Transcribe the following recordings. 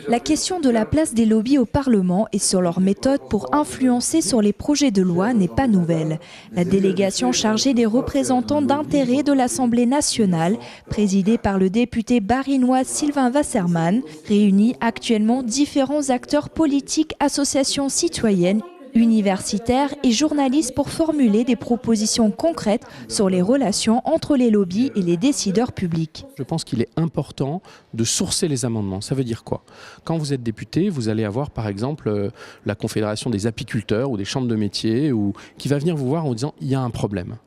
La question de la place des lobbies au Parlement et sur leur méthode pour influencer sur les projets de loi n'est pas nouvelle. La délégation chargée des représentants d'intérêt de l'Assemblée nationale, présidée par le député barinois Sylvain Wasserman, réunit actuellement différents acteurs politiques, associations citoyennes, universitaires et journalistes pour formuler des propositions concrètes sur les relations entre les lobbies et les décideurs publics. Je pense qu'il est important de sourcer les amendements. Ça veut dire quoi? Quand vous êtes député, vous allez avoir par exemple la Confédération des apiculteurs ou des chambres de métiers qui va venir vous voir en vous disant il y a un problème.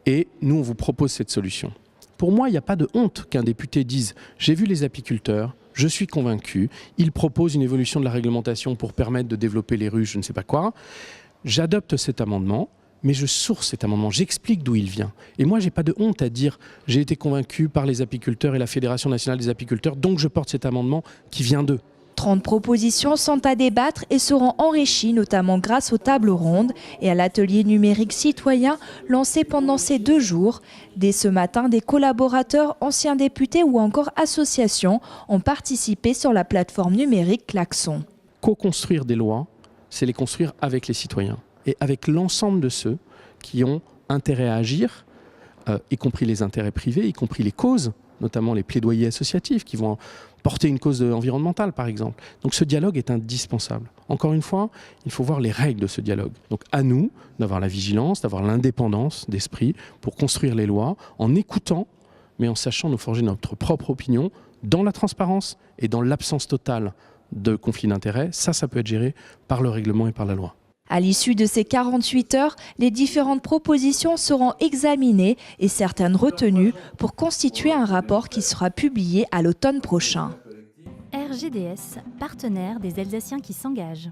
Et nous, on vous propose cette solution. Pour moi, il n'y a pas de honte qu'un député dise « j'ai vu les apiculteurs, je suis convaincu, ils proposent une évolution de la réglementation pour permettre de développer les ruches, je ne sais pas quoi. J'adopte cet amendement, mais je source cet amendement, j'explique d'où il vient. Et moi, je n'ai pas de honte à dire « j'ai été convaincu par les apiculteurs et la Fédération nationale des apiculteurs, donc je porte cet amendement qui vient d'eux ». 30 propositions sont à débattre et seront enrichies notamment grâce aux tables rondes et à l'atelier numérique citoyen lancé pendant ces 2 jours. Dès ce matin, des collaborateurs, anciens députés ou encore associations ont participé sur la plateforme numérique Klaxon. Co-construire des lois, c'est les construire avec les citoyens et avec l'ensemble de ceux qui ont intérêt à agir, y compris les intérêts privés, y compris les causes, notamment les plaidoyers associatifs qui vont porter une cause environnementale par exemple. Donc ce dialogue est indispensable. Encore une fois, il faut voir les règles de ce dialogue. Donc à nous d'avoir la vigilance, d'avoir l'indépendance d'esprit pour construire les lois en écoutant, mais en sachant nous forger notre propre opinion dans la transparence et dans l'absence totale de conflit d'intérêts. Ça peut être géré par le règlement et par la loi. À l'issue de ces 48 heures, les différentes propositions seront examinées et certaines retenues pour constituer un rapport qui sera publié à l'automne prochain. RGDS, partenaire des Alsaciens qui s'engagent.